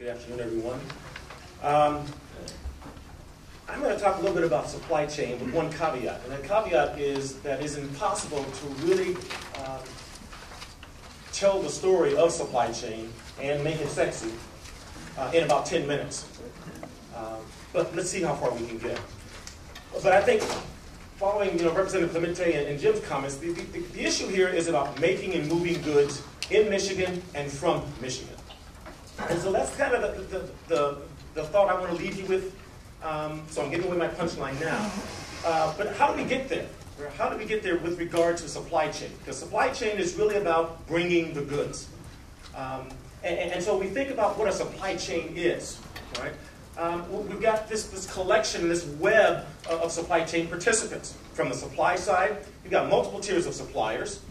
Good afternoon, everyone. I'm going to talk a little bit about supply chain with one caveat. And that caveat is that it's impossible to really tell the story of supply chain and make it sexy in about 10 minutes. But let's see how far we can get. But I think following Representative Clemente and Jim's comments, the issue here is about making and moving goods in Michigan and from Michigan. And so that's kind of the thought I want to leave you with. So I'm giving away my punchline now. But how do we get there? How do we get there with regard to supply chain? Because supply chain is really about bringing the goods. And so we think about what a supply chain is, right? We've got this collection, this web of supply chain participants. From the supply side, you've got multiple tiers of suppliers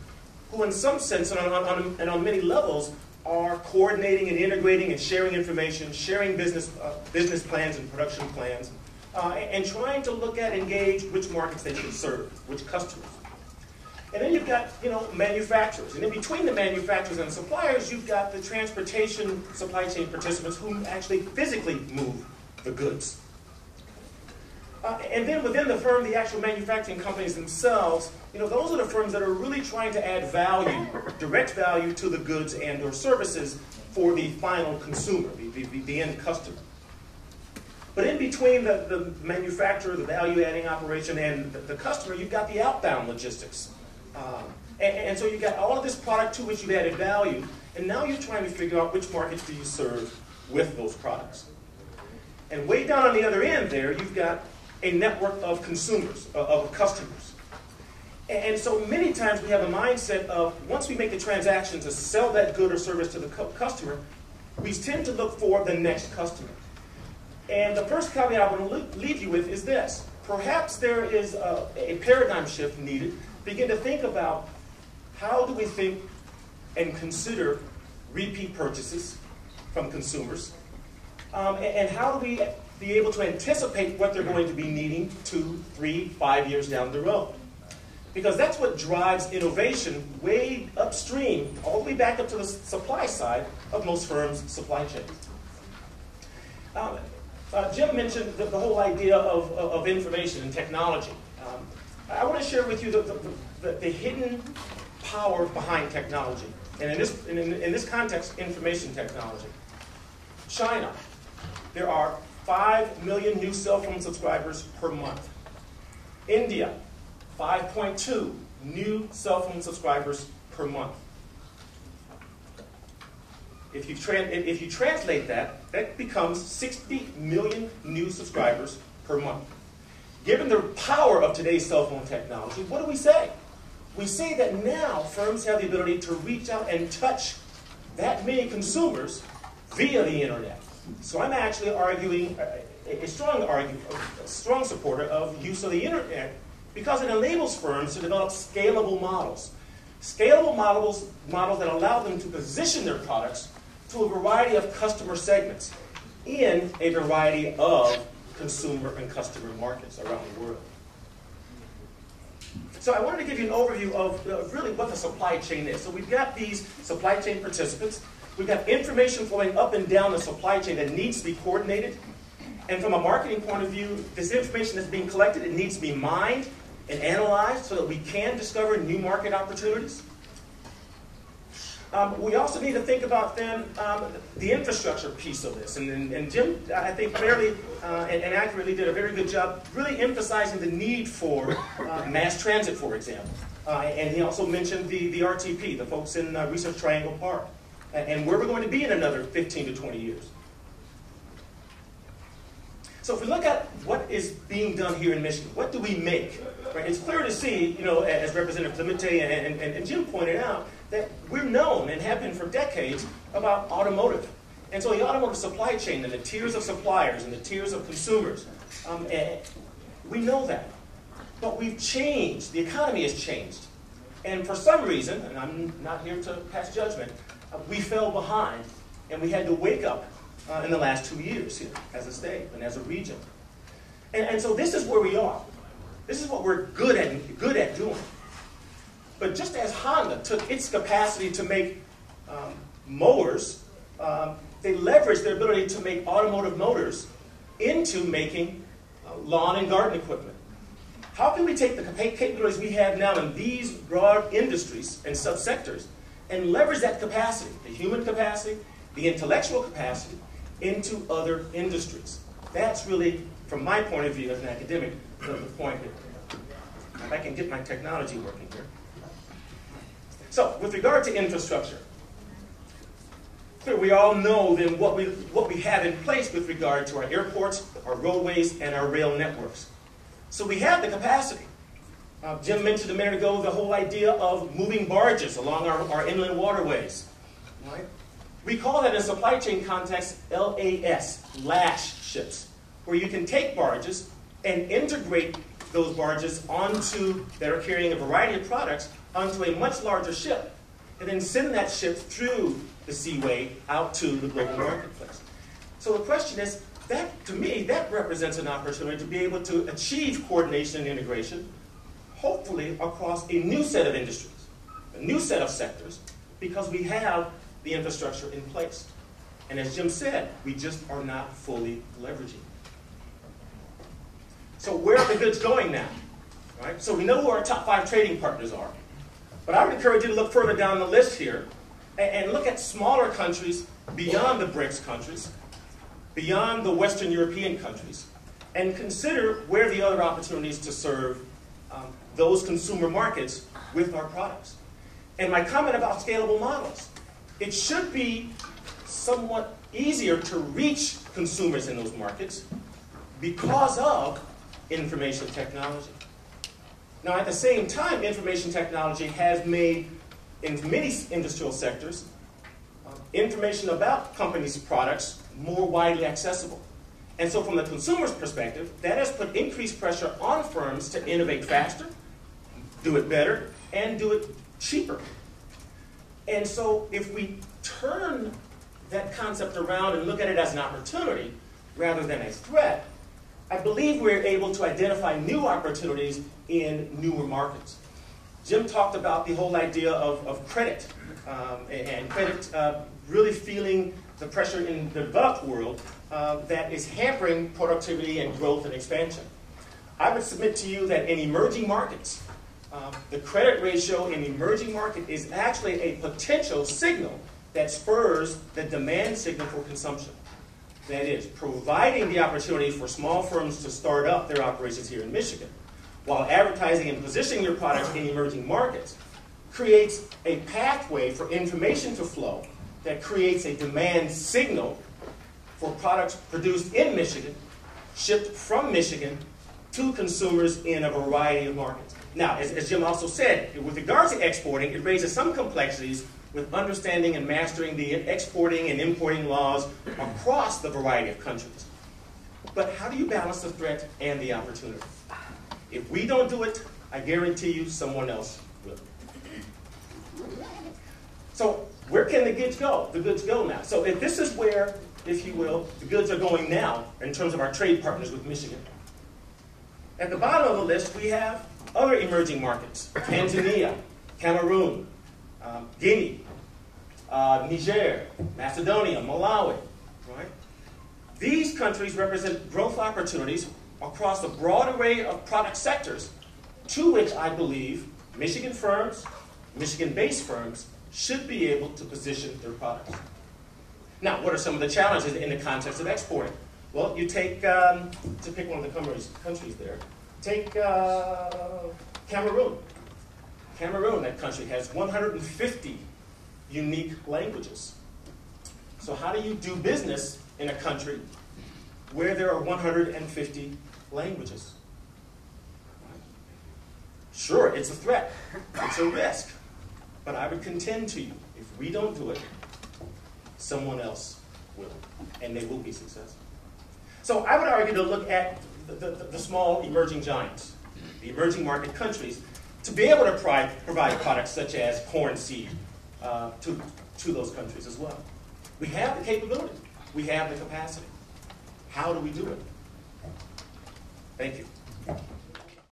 who in some sense and on many levels are coordinating and integrating and sharing information, sharing business plans and production plans, and trying to look at and gauge which markets they should serve, which customers. And then you've got manufacturers. And in between the manufacturers and the suppliers, you've got the transportation supply chain participants who actually physically move the goods. And then within the firm, the actual manufacturing companies themselves, those are the firms that are really trying to add value, direct value to the goods and or services for the final consumer, the end customer. But in between the manufacturer, the value-adding operation, and the customer, you've got the outbound logistics. And so you've got all of this product to which you've added value, and now you're trying to figure out which markets do you serve with those products. And way down on the other end there, you've got a network of consumers, of customers. And so many times we have a mindset of, once we make the transaction to sell that good or service to the customer, we tend to look for the next customer. And the first caveat I want to leave you with is this. Perhaps there is a paradigm shift needed. Begin to think about how do we think and consider repeat purchases from consumers, and how do we be able to anticipate what they're going to be needing 2, 3, 5 years down the road. Because that's what drives innovation way upstream, all the way back up to the supply side of most firms' supply chains. Jim mentioned the whole idea of information and technology. I want to share with you the hidden power behind technology. And in this context, information technology. China, there are 5 million new cell phone subscribers per month. India, 5.2 new cell phone subscribers per month. If you translate that, that becomes 60 million new subscribers per month. Given the power of today's cell phone technology, what do we say? We say that now firms have the ability to reach out and touch that many consumers via the internet. So I'm actually arguing a strong supporter of use of the internet because it enables firms to develop scalable models. Scalable models that allow them to position their products to a variety of customer segments in a variety of consumer and customer markets around the world. So I wanted to give you an overview of really what the supply chain is. So we've got these supply chain participants. We've got information flowing up and down the supply chain that needs to be coordinated. And from a marketing point of view, this information that's being collected, it needs to be mined and analyzed so that we can discover new market opportunities. We also need to think about then the infrastructure piece of this. And Jim, I think fairly and accurately did a very good job really emphasizing the need for mass transit, for example. And he also mentioned the RTP, the folks in Research Triangle Park, and where we're going to be in another 15 to 20 years. So if we look at what is being done here in Michigan, what do we make? Right? It's clear to see, as Representative Clemente and Jim pointed out, that we're known and have been for decades about automotive. And so the automotive supply chain and the tiers of suppliers and the tiers of consumers, we know that. But we've changed. The economy has changed. And for some reason, and I'm not here to pass judgment, we fell behind and we had to wake up in the last 2 years here as a state and as a region. And so this is where we are. This is what we're good at doing. But just as Honda took its capacity to make mowers they leverage their ability to make automotive motors into making lawn and garden equipment. How can we take the capabilities we have now in these broad industries and subsectors and leverage that capacity, the human capacity, the intellectual capacity, into other industries? That's really, from my point of view as an academic, the point here. If I can get my technology working here. So, with regard to infrastructure, we all know then what we have in place with regard to our airports, our roadways, and our rail networks. So we have the capacity. Jim mentioned a minute ago the whole idea of moving barges along our inland waterways. Right? We call that in supply chain context LAS, lash ships, where you can take barges and integrate those barges that are carrying a variety of products onto a much larger ship, and then send that ship through the seaway out to the global marketplace. So the question is, to me, that represents an opportunity to be able to achieve coordination and integration, hopefully across a new set of industries, a new set of sectors, because we have the infrastructure in place. And as Jim said, we just are not fully leveraging. So where are the goods going now? Right? So we know who our top 5 trading partners are. But I would encourage you to look further down the list here and look at smaller countries beyond the BRICS countries, beyond the Western European countries, and consider where the other opportunities to serve those consumer markets with our products. And my comment about scalable models, it should be somewhat easier to reach consumers in those markets because of information technology. Now, at the same time, information technology has made, in many industrial sectors, information about companies' products more widely accessible. And so from the consumer's perspective, that has put increased pressure on firms to innovate faster, do it better, and do it cheaper. And so if we turn that concept around and look at it as an opportunity rather than a threat, I believe we're able to identify new opportunities in newer markets. Jim talked about the whole idea of credit, and credit really feeling the pressure in the developed world that is hampering productivity and growth and expansion. I would submit to you that in emerging markets, the credit ratio in emerging market is actually a potential signal that spurs the demand signal for consumption. That is, providing the opportunity for small firms to start up their operations here in Michigan, while advertising and positioning your products in emerging markets, creates a pathway for information to flow that creates a demand signal for products produced in Michigan, shipped from Michigan to consumers in a variety of markets. Now, as Jim also said, with regards to exporting, it raises some complexities with understanding and mastering the exporting and importing laws across the variety of countries. But how do you balance the threat and the opportunity? If we don't do it, I guarantee you someone else will. So where can the goods go? The goods go now. So if this is where, if you will, the goods are going now in terms of our trade partners with Michigan. At the bottom of the list, we have other emerging markets: Tanzania, Cameroon, Guinea, Niger, Macedonia, Malawi. Right? These countries represent growth opportunities across a broad array of product sectors to which I believe Michigan firms, Michigan-based firms, should be able to position their products. Now, what are some of the challenges in the context of exporting? Well, you take, to pick one of the countries there, take Cameroon. Cameroon, that country, has 150 unique languages. So how do you do business in a country where there are 150 languages? Sure, it's a threat. It's a risk. But I would contend to you, if we don't do it, someone else will, and they will be successful. So I would argue to look at the small emerging giants, the emerging market countries, to be able to provide products such as corn seed to those countries as well. We have the capability. We have the capacity. How do we do it? Thank you.